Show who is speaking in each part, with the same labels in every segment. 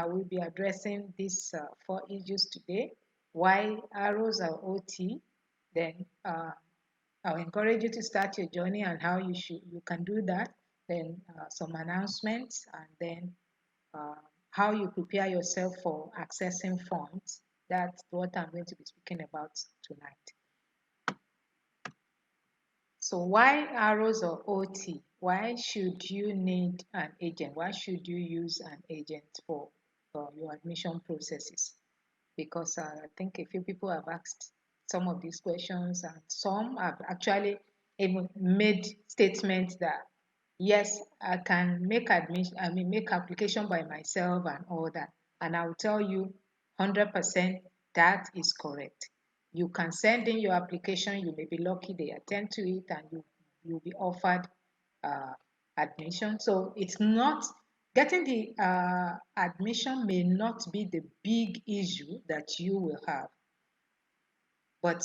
Speaker 1: will be addressing these four issues today. Why arrows are OT, then I'll encourage you to start your journey and how you can do that. Then some announcements, and then uh, how you prepare yourself for accessing funds. That's what I'm going to be speaking about tonight. So why arrows or OT? Why should you need an agent? Why should you use an agent for your admission processes? Because I think a few people have asked some of these questions, and some have actually even made statements that yes, I can make admission, I mean make application by myself and all that. And I will tell you 100% that is correct. You can send in your application, you may be lucky they attend to it, and you'll be offered uh, admission. So it's not getting the admission may not be the big issue that you will have. But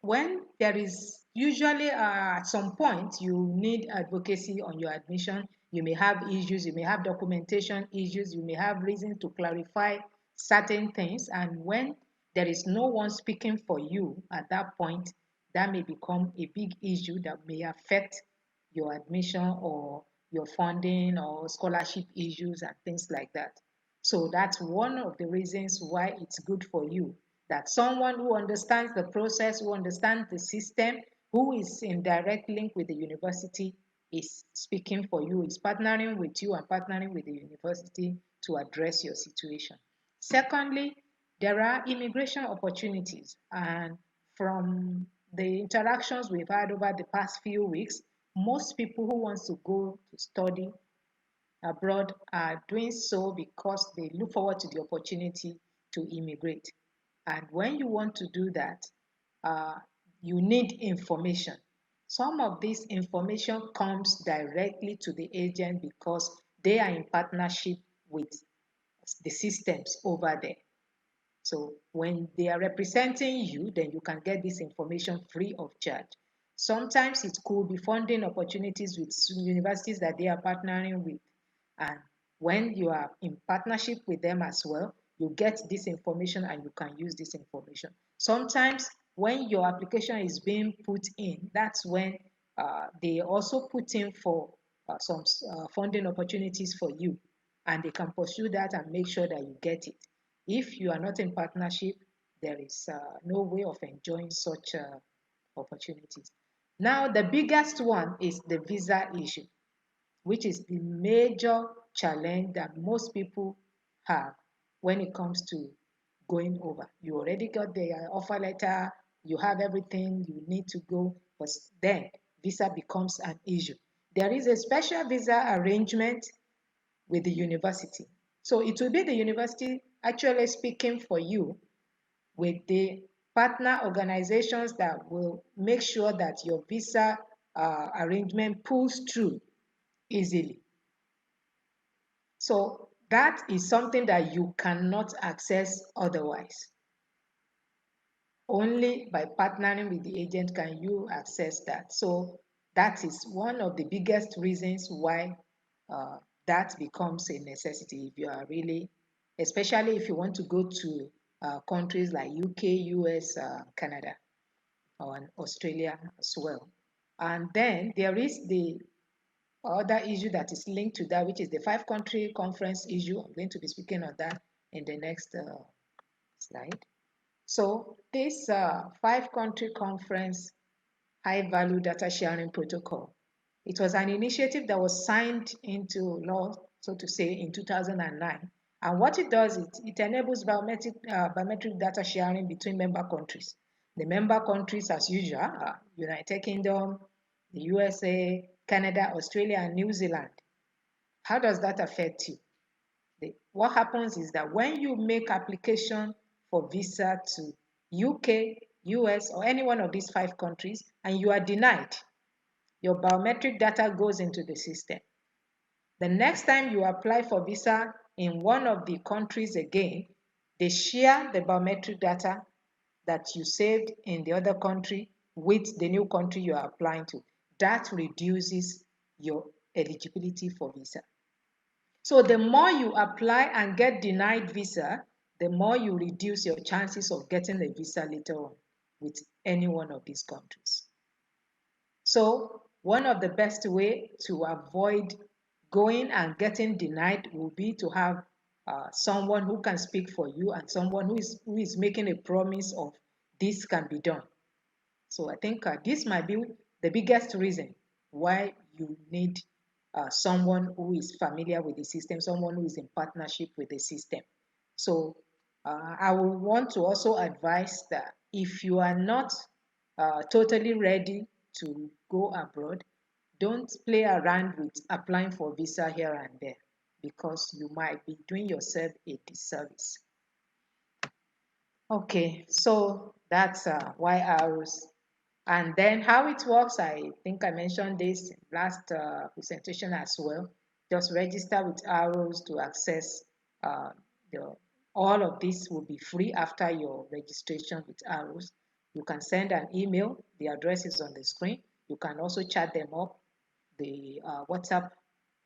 Speaker 1: when there is usually at some point you need advocacy on your admission, you may have issues, you may have documentation issues, you may have reason to clarify certain things. And when there is no one speaking for you at that point, that may become a big issue that may affect your admission or your funding or scholarship issues and things like that. So that's one of the reasons why it's good for you that someone who understands the process, who understands the system, who is in direct link with the university is speaking for you, is partnering with you and partnering with the university to address your situation. Secondly, there are immigration opportunities. And from the interactions we've had over the past few weeks, most people who want to go to study abroad are doing so because they look forward to the opportunity to immigrate. And when you want to do that, uh, you need information. Some of this information comes directly to the agent because they are in partnership with the systems over there. So when they are representing you, then you can get this information free of charge. Sometimes it could be funding opportunities with universities that they are partnering with. And when you are in partnership with them as well, you get this information and you can use this information. Sometimes when your application is being put in, that's when they also put in for some funding opportunities for you. And they can pursue that and make sure that you get it. If you are not in partnership, there is no way of enjoying such opportunities. Now, the biggest one is the visa issue, which is the major challenge that most people have when it comes to going over. You already got the offer letter, you have everything you need to go, but then visa becomes an issue. There is a special visa arrangement with the university. So it will be the university actually speaking for you with the partner organizations that will make sure that your visa arrangement pulls through easily. So that is something that you cannot access otherwise. Only by partnering with the agent can you access that. So that is one of the biggest reasons why uh, that becomes a necessity if you are really, especially if you want to go to countries like UK, US, Canada, or Australia as well. And then there is the other issue that is linked to that, which is the five-country conference issue. I'm going to be speaking on that in the next slide. So this five-country conference high-value data sharing protocol, it was an initiative that was signed into law, so to say, in 2009. And what it does, it enables biometric data sharing between member countries. The member countries, as usual, are United Kingdom, the USA, Canada, Australia, and New Zealand. How does that affect you? What happens is that when you make application for visa to UK, US, or any one of these five countries, and you are denied, your biometric data goes into the system. The next time you apply for visa in one of the countries again, they share the biometric data that you saved in the other country with the new country you are applying to. That reduces your eligibility for visa. So the more you apply and get denied visa, the more you reduce your chances of getting a visa later on with any one of these countries. So one of the best way to avoid going and getting denied will be to have someone who can speak for you and someone who is making a promise of this can be done. So I think this might be the biggest reason why you need someone who is familiar with the system, someone who is in partnership with the system. So I will want to also advise that if you are not totally ready to go abroad, don't play around with applying for visa here and there because you might be doing yourself a disservice. Okay, so that's why arrows. And then how it works, I think I mentioned this last presentation as well. Just register with arrows to access uh, the, all of this will be free after your registration with arrows. You can send an email. The address is on the screen. You can also chat them up. The WhatsApp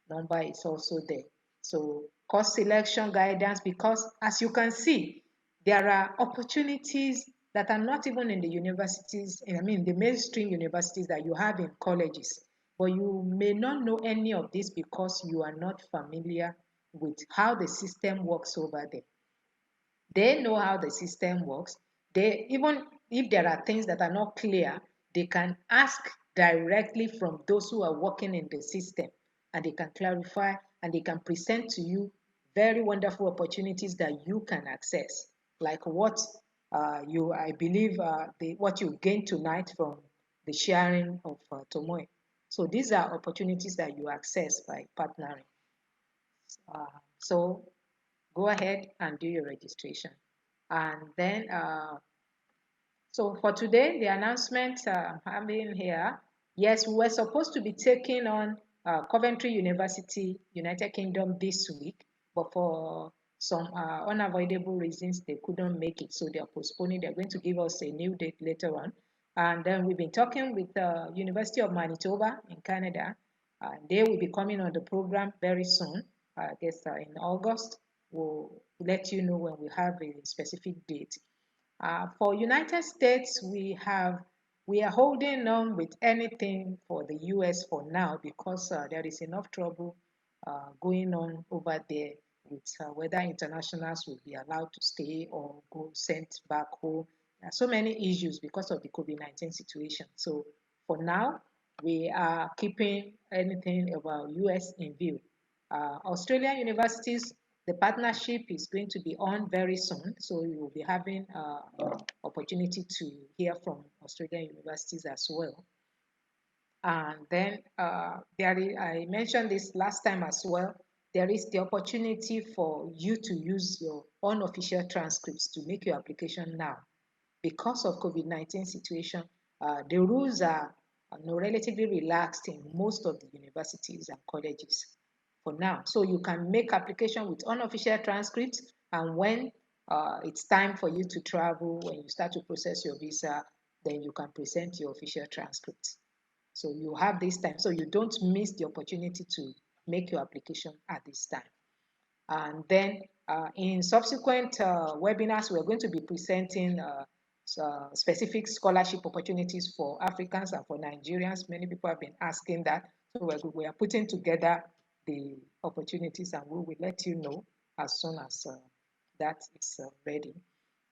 Speaker 1: number is also there. So course selection guidance, because as you can see, there are opportunities that are not even in the universities, I mean the mainstream universities that you have in colleges, but you may not know any of this because you are not familiar with how the system works over there. They know how the system works. They, even if there are things that are not clear, they can ask directly from those who are working in the system, and they can clarify and they can present to you very wonderful opportunities that you can access, like what I believe what you gained tonight from the sharing of Tomoe. So these are opportunities that you access by partnering. So go ahead and do your registration. And then, so for today, the announcement I'm having here, yes, we were supposed to be taking on Coventry University, United Kingdom this week, but for some unavoidable reasons, they couldn't make it. So they're postponing. They're going to give us a new date later on. And then we've been talking with the University of Manitoba in Canada. They will be coming on the program very soon, I guess in August. We'll let you know when we have a specific date. For United States, we are holding on with anything for the US for now because there is enough trouble going on over there with whether internationals will be allowed to stay or go sent back home. There are so many issues because of the COVID-19 situation. So for now, we are keeping anything about US in view. Australian universities, the partnership is going to be on very soon, so we will be having opportunity to hear from Australian universities as well. And then I mentioned this last time as well, there is the opportunity for you to use your unofficial transcripts to make your application now. Because of COVID-19 situation, the rules are relatively relaxed in most of the universities and colleges for now. So you can make application with unofficial transcripts, and when it's time for you to travel, when you start to process your visa, then you can present your official transcripts. So you have this time, so you don't miss the opportunity to make your application at this time. And then in subsequent webinars, we're going to be presenting specific scholarship opportunities for Africans and for Nigerians. Many people have been asking that. So we are putting together the opportunities, and we will let you know as soon as that is ready.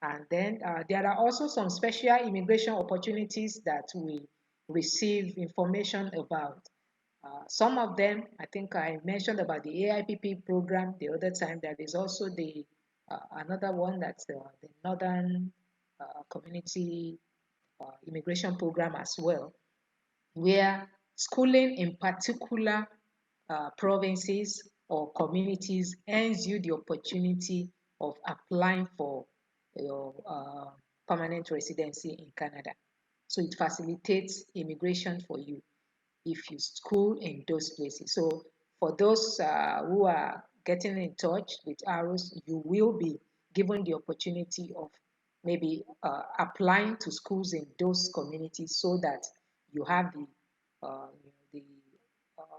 Speaker 1: And then there are also some special immigration opportunities that we receive information about. Some of them, I think I mentioned about the AIPP program the other time. There is also the another one that's the Northern Community Immigration Program as well, where schooling in particular provinces or communities earns you the opportunity of applying for your permanent residency in Canada. So it facilitates immigration for you if you school in those places. So for those who are getting in touch with arrows, you will be given the opportunity of maybe applying to schools in those communities so that you have the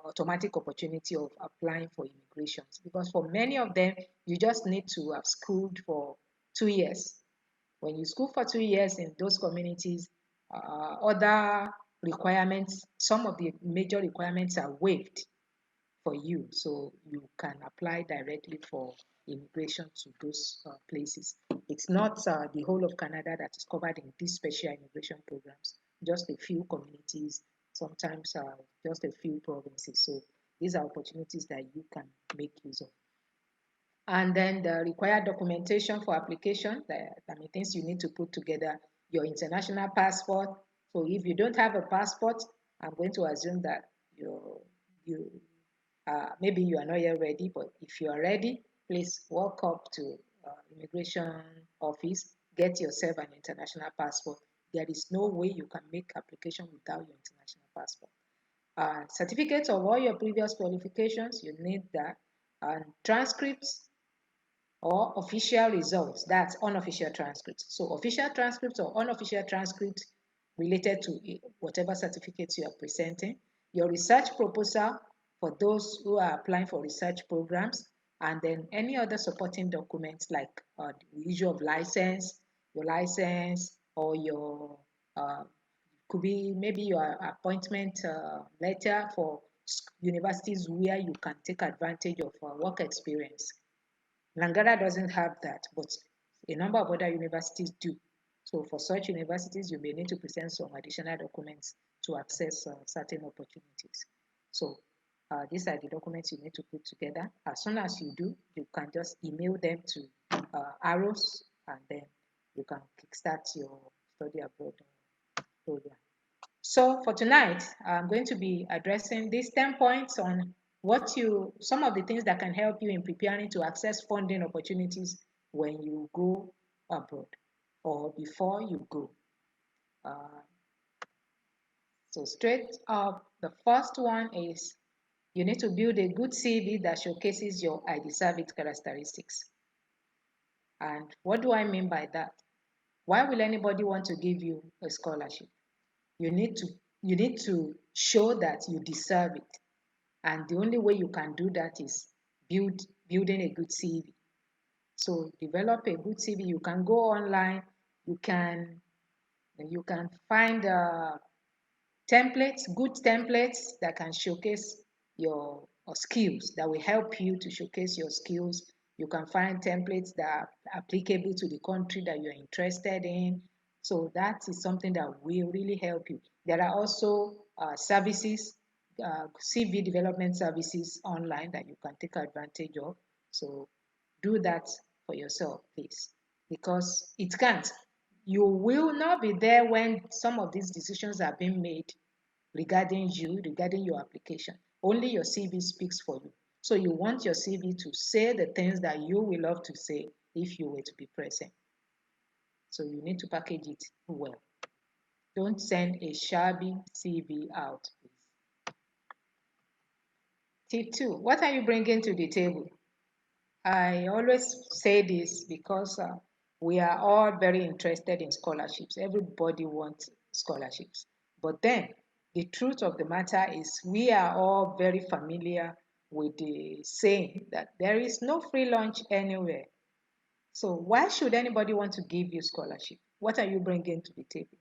Speaker 1: automatic opportunity of applying for immigrations, because for many of them, you just need to have schooled for 2 years. When you school for 2 years in those communities, other requirements, some of the major requirements are waived for you, so you can apply directly for immigration to those places. It's not the whole of Canada that is covered in these special immigration programs, just a few communities, sometimes just a few provinces. So these are opportunities that you can make use of. And then the required documentation for application, things you need to put together: your international passport. So if you don't have a passport, I'm going to assume that you maybe you are not yet ready, but if you are ready, please walk up to immigration office, get yourself an international passport. There is no way you can make application without your international passport. Certificates of all your previous qualifications, you need that. And transcripts or official results, that's unofficial transcripts. So official transcripts or unofficial transcripts related to whatever certificates you are presenting, your research proposal for those who are applying for research programs, and then any other supporting documents like the issue of license, your license, or your could be maybe your appointment letter for universities where you can take advantage of work experience. Langara doesn't have that, but a number of other universities do. So for such universities, you may need to present some additional documents to access certain opportunities. So these are the documents you need to put together. As soon as you do, you can just email them to Arrows, and then you can kickstart your study abroad program. So for tonight, I'm going to be addressing these 10 points on some of the things that can help you in preparing to access funding opportunities when you go abroad or before you go. So straight up, the first one is you need to build a good CV that showcases your I deserve it characteristics. And what do I mean by that? Why will anybody want to give you a scholarship? You need to show that you deserve it. And the only way you can do that is building a good CV. So develop a good CV. You can go online. You can find good templates that can showcase your skills, that will help you to showcase your skills. You can find templates that are applicable to the country that you're interested in. So that is something that will really help you. There are also services, CV development services online that you can take advantage of. So do that for yourself, please, because it can't. You will not be there when some of these decisions are being made regarding you, regarding your application. Only your CV speaks for you. So you want your CV to say the things that you will love to say if you were to be present. So you need to package it well. Don't send a shabby CV out, please. Tip 2, what are you bringing to the table? I always say this because we are all very interested in scholarships. Everybody wants scholarships. But then the truth of the matter is we are all very familiar with the saying that there is no free lunch anywhere. So why should anybody want to give you scholarship? What are you bringing to the table?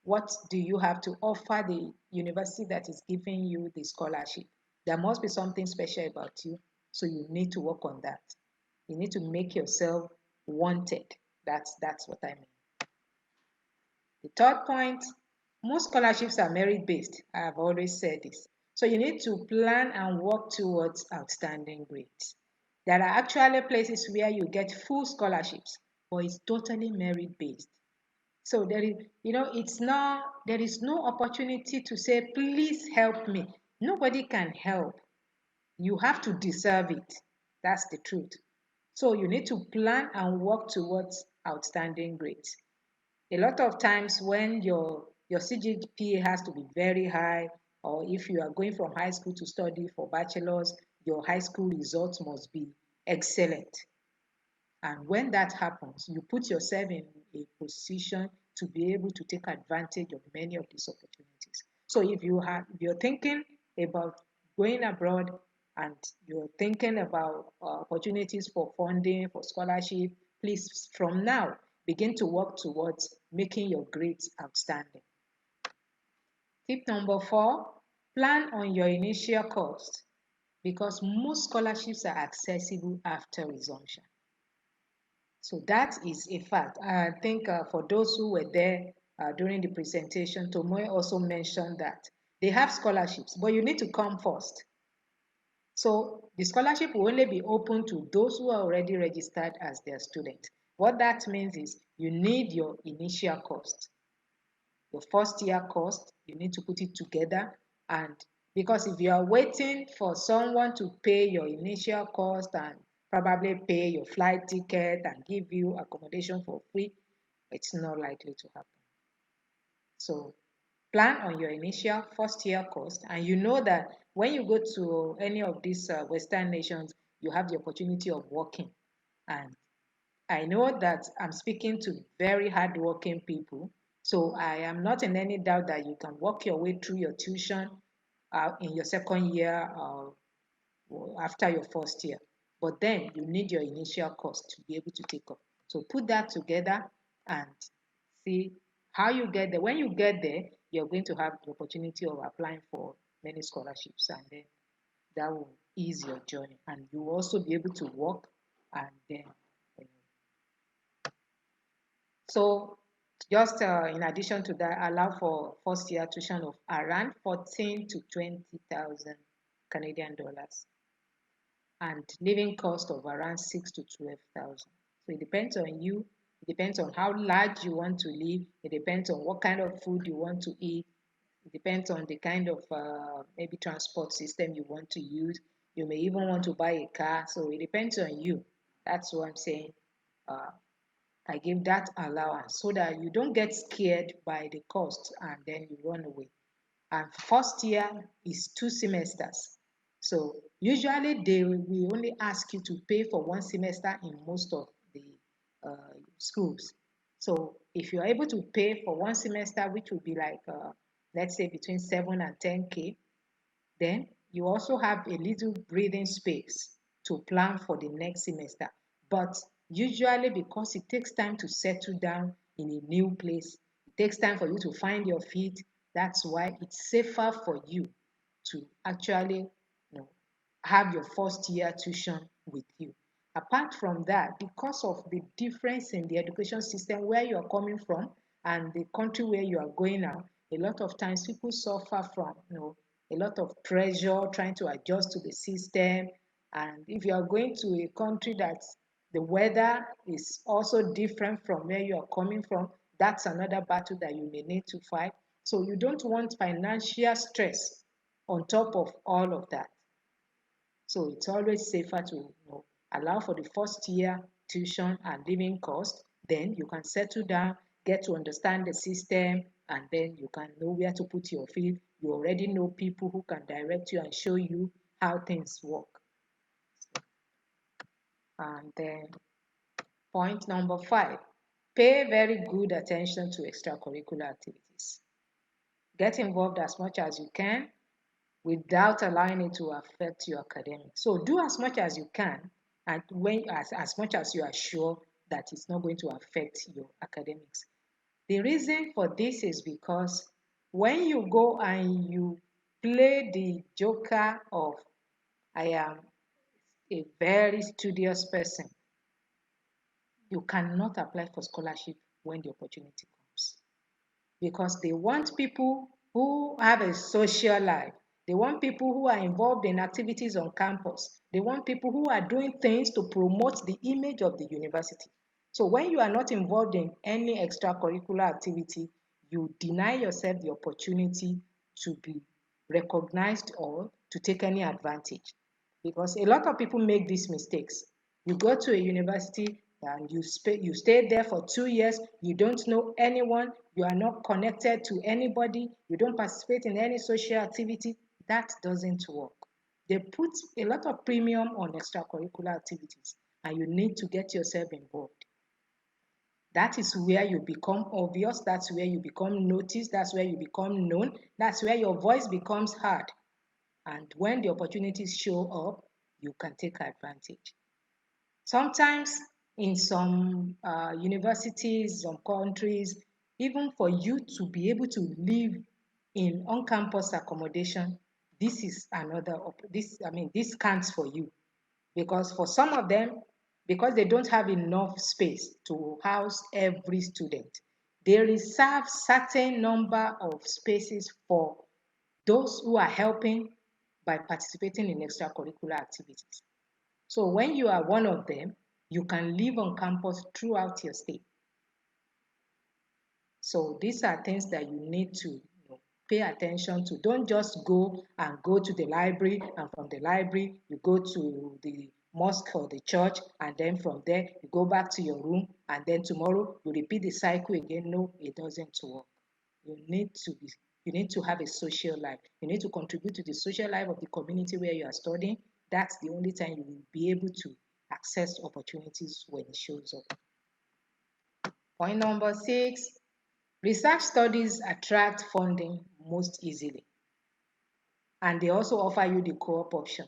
Speaker 1: What do you have to offer the university that is giving you the scholarship? There must be something special about you, so you need to work on that. You need to make yourself wanted. That's what I mean. The third point, most scholarships are merit-based. I have always said this. So you need to plan and work towards outstanding grades. There are actually places where you get full scholarships, but it's totally merit-based. So there is no opportunity to say, please help me. Nobody can help. You have to deserve it. That's the truth. So you need to plan and work towards outstanding grades. A lot of times when your CGPA has to be very high, or if you are going from high school to study for bachelor's, your high school results must be excellent. And when that happens, you put yourself in a position to be able to take advantage of many of these opportunities. So if you're thinking about going abroad and you're thinking about opportunities for funding, for scholarship, please from now begin to work towards making your grades outstanding. Tip number 4, plan on your initial cost because most scholarships are accessible after resumption. So that is a fact. I think for those who were there during the presentation, Tomoe also mentioned that they have scholarships, but you need to come first. So the scholarship will only be open to those who are already registered as their student. What that means is you need your initial cost. Your first year cost, you need to put it together. And because if you are waiting for someone to pay your initial cost and probably pay your flight ticket and give you accommodation for free, it's not likely to happen. So plan on your initial first year cost, and you know that when you go to any of these Western nations, you have the opportunity of working. And I know that I'm speaking to very hardworking people, so I am not in any doubt that you can work your way through your tuition in your second year after your first year. But then you need your initial cost to be able to take up. So put that together and see how you get there. When you get there, you're going to have the opportunity of applying for many scholarships, and then that will ease your journey. And you will also be able to work and then. So just in addition to that, allow for first year tuition of around 14 to 20,000 Canadian dollars and living cost of around 6 to 12,000. So it depends on you. It depends on how large you want to live. It depends on what kind of food you want to eat. It depends on the kind of maybe transport system you want to use. You may even want to buy a car. So it depends on you. That's what I'm saying. Uh, I give that allowance so that you don't get scared by the cost and then you run away. And first year is 2 semesters. So usually they will only ask you to pay for 1 semester in most of the schools. So if you're able to pay for 1 semester, which would be like, let's say between 7 and 10K, then you also have a little breathing space to plan for the next semester. But usually, because it takes time to settle down in a new place, it takes time for you to find your feet. That's why it's safer for you to actually have your first year tuition with you. Apart from that, because of the difference in the education system where you are coming from and the country where you are going now, a lot of times people suffer from a lot of pressure trying to adjust to the system. And if you are going to a country that the weather is also different from where you are coming from, that's another battle that you may need to fight. So you don't want financial stress on top of all of that. So it's always safer to allow for the first year tuition and living cost. Then you can settle down, get to understand the system, and then you can know where to put your feet. You already know people who can direct you and show you how things work. And then point number 5, pay very good attention to extracurricular activities. Get involved as much as you can without allowing it to affect your academics. So do as much as you can and as much as you are sure that it's not going to affect your academics. The reason for this is because when you go and you play the joker of I am a very studious person, you cannot apply for scholarship when the opportunity comes because they want people who have a social life. They want people who are involved in activities on campus. They want people who are doing things to promote the image of the university. So when you are not involved in any extracurricular activity, you deny yourself the opportunity to be recognized or to take any advantage. Because a lot of people make these mistakes. You go to a university and you stay there for 2 years, you don't know anyone, you are not connected to anybody, you don't participate in any social activity. That doesn't work. They put a lot of premium on extracurricular activities, and you need to get yourself involved. That is where you become obvious, that's where you become noticed, that's where you become known, that's where your voice becomes heard. And when the opportunities show up, you can take advantage. Sometimes in some universities, some countries, even for you to be able to live in on-campus accommodation, this is another, this counts for you. Because for some of them, because they don't have enough space to house every student, they reserve certain number of spaces for those who are helping by participating in extracurricular activities. So when you are one of them, you can live on campus throughout your stay. So these are things that you need to pay attention to. Don't just go to the library, and from the library you go to the mosque or the church, and then from there you go back to your room, and then tomorrow you repeat the cycle again. No, it doesn't work. You need to have a social life. You need to contribute to the social life of the community where you are studying. That's the only time you will be able to access opportunities when it shows up. Point number 6, research studies attract funding most easily, and they also offer you the co-op option.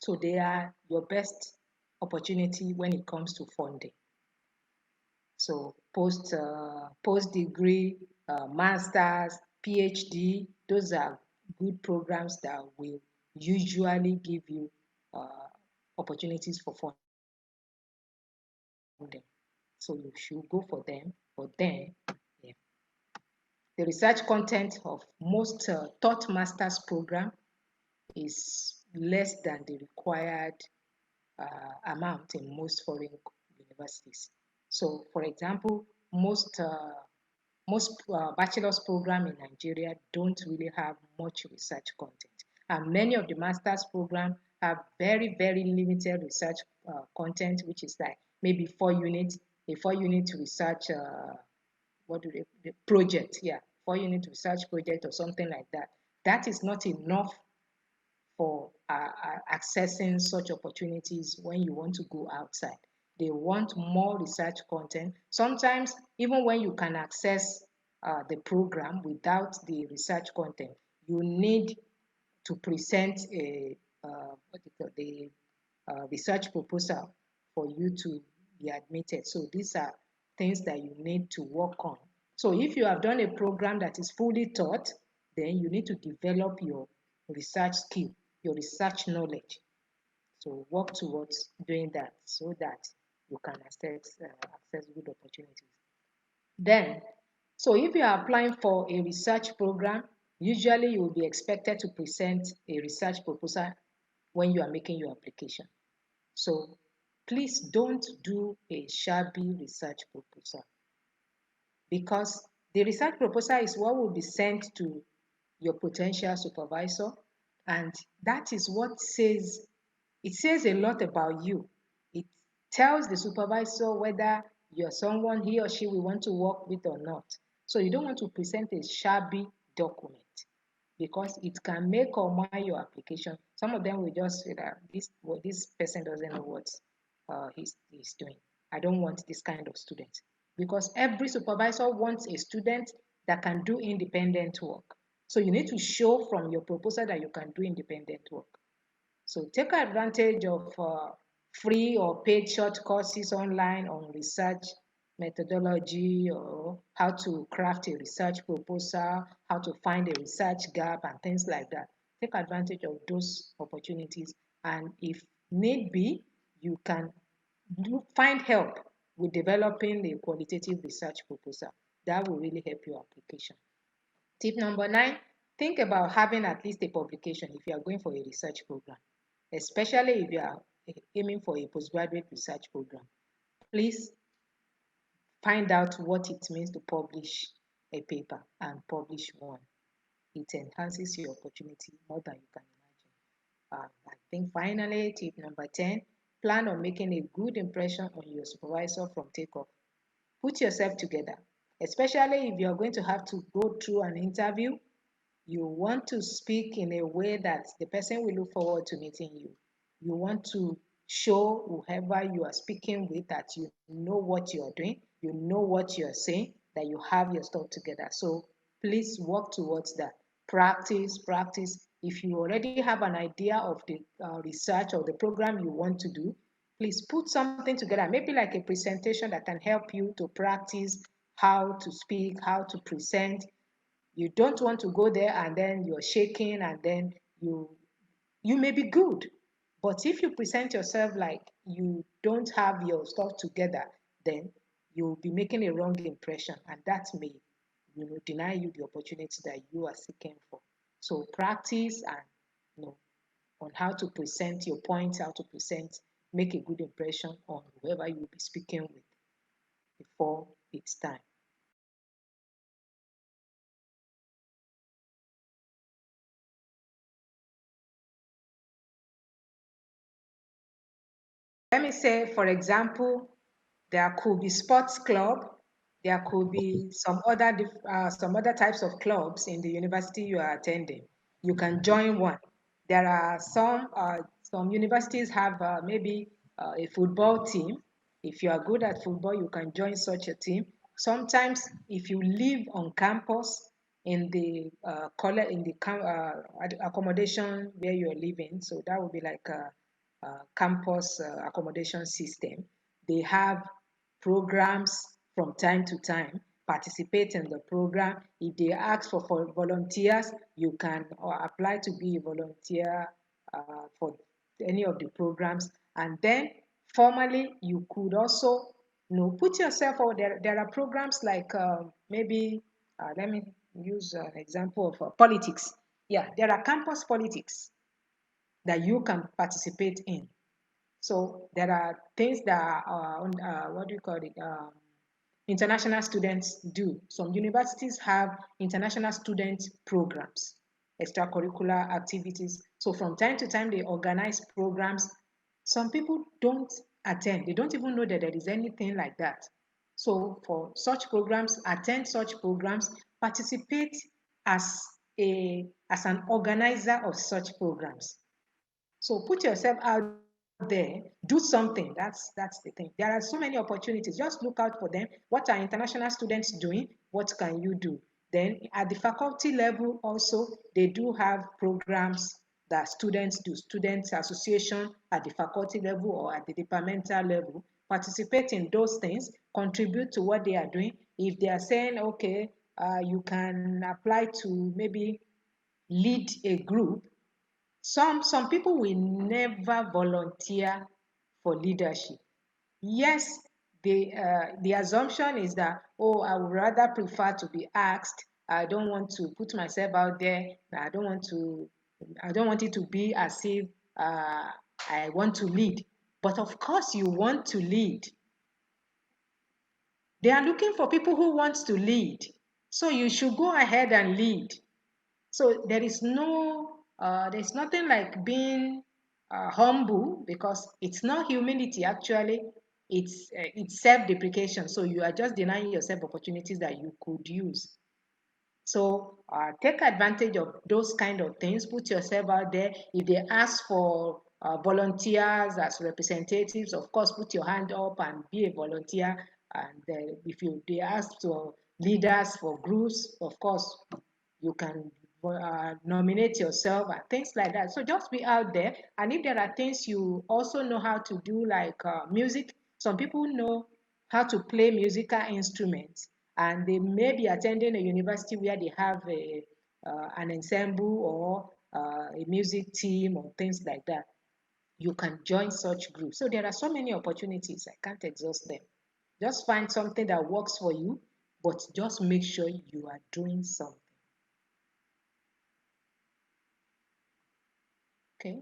Speaker 1: So they are your best opportunity when it comes to funding. So post degree, masters, PhD, those are good programs that will usually give you opportunities for funding. So you should go for them. But then, yeah. The research content of most taught master's program is less than the required amount in most foreign universities. So, for example, most bachelor's program in Nigeria don't really have much research content, and many of the master's program have very limited research content, which is like maybe 4 units, a 4 unit research what do they the project, yeah, 4 unit research project or something like that. That is not enough for accessing such opportunities when you want to go outside. They want more research content. Sometimes, even when you can access the program without the research content, you need to present the research proposal for you to be admitted. So these are things that you need to work on. So if you have done a program that is fully taught, then you need to develop your research skill, your research knowledge. So work towards doing that so that you can access good opportunities. Then, so if you are applying for a research program, usually you will be expected to present a research proposal when you are making your application. So please don't do a shabby research proposal, because the research proposal is what will be sent to your potential supervisor, and that is what says a lot about you. It tells the supervisor whether you're someone he or she will want to work with or not. So you don't want to present a shabby document, because it can make or mar your application. Some of them will just say that this person doesn't know what he's doing. I don't want this kind of student, because every supervisor wants a student that can do independent work. So you need to show from your proposal that you can do independent work. So take advantage of free or paid short courses online on research methodology, or how to craft a research proposal, how to find a research gap, and things like that. Take advantage of those opportunities, and if need be, you can find help with developing a qualitative research proposal. That will really help your application. Tip number 9, think about having at least a publication if you are going for a research program, especially if you are aiming for a postgraduate research program. Please find out what it means to publish a paper and publish one. It enhances your opportunity more than you can imagine. I think finally, tip number 10, plan on making a good impression on your supervisor from takeoff. Put yourself together, especially if you're going to have to go through an interview. You want to speak in a way that the person will look forward to meeting you. You want to show whoever you are speaking with that you know what you are doing, you know what you are saying, that you have your stuff together. So please work towards that. Practice, practice. If you already have an idea of the research or the program you want to do, please put something together, maybe like a presentation that can help you to practice how to speak, how to present. You don't want to go there and then you're shaking and then you may be good. But if you present yourself like you don't have your stuff together, then you'll be making a wrong impression, and that may, deny you the opportunity that you are seeking for. So practice and, on how to present your points, how to present, make a good impression on whoever you'll be speaking with before it's time. Let me say, for example, there could be sports club, there could be some other types of clubs in the university you are attending. You can join one. There are some universities have maybe a football team. If you are good at football, you can join such a team. Sometimes, if you live on campus in the accommodation where you are living, so that would be like a campus accommodation system. They have programs from time to time. Participate in the program. If they ask for volunteers, you can apply to be a volunteer for any of the programs. And then formally, you could also put yourself out there. There are programs like maybe, let me use an example of politics. Yeah, there are campus politics that you can participate in. So there are things that are what do you call it? International students do. Some universities have international student programs, extracurricular activities. So from time to time, they organize programs. Some people don't attend. They don't even know that there is anything like that. So for such programs, attend such programs, participate as as an organizer of such programs. So put yourself out there, do something. That's the thing. There are so many opportunities. Just look out for them. What are international students doing? What can you do? Then at the faculty level also, they do have programs that students do. Students association at the faculty level or at the departmental level. Participate in those things, contribute to what they are doing. If they are saying, okay, you can apply to maybe lead a group, some people will never volunteer for leadership. Yes, the assumption is that, oh, I would rather prefer to be asked. I don't want to put myself out there. I don't want it to be as if I want to lead. But of course you want to lead. They are looking for people who want to lead. So you should go ahead and lead. So there's nothing like being humble, because it's not humility actually. It's self-deprecation. So you are just denying yourself opportunities that you could use. So take advantage of those kind of things. Put yourself out there. If they ask for volunteers as representatives, of course, put your hand up and be a volunteer. And if they ask for leaders for groups, of course, you can nominate yourself and things like that. So just be out there. And if there are things you also know how to do, like music, some people know how to play musical instruments, and they may be attending a university where they have an ensemble or a music team or things like that. You can join such groups. So there are so many opportunities. I can't exhaust them. Just find something that works for you, but just make sure you are doing something. Okay.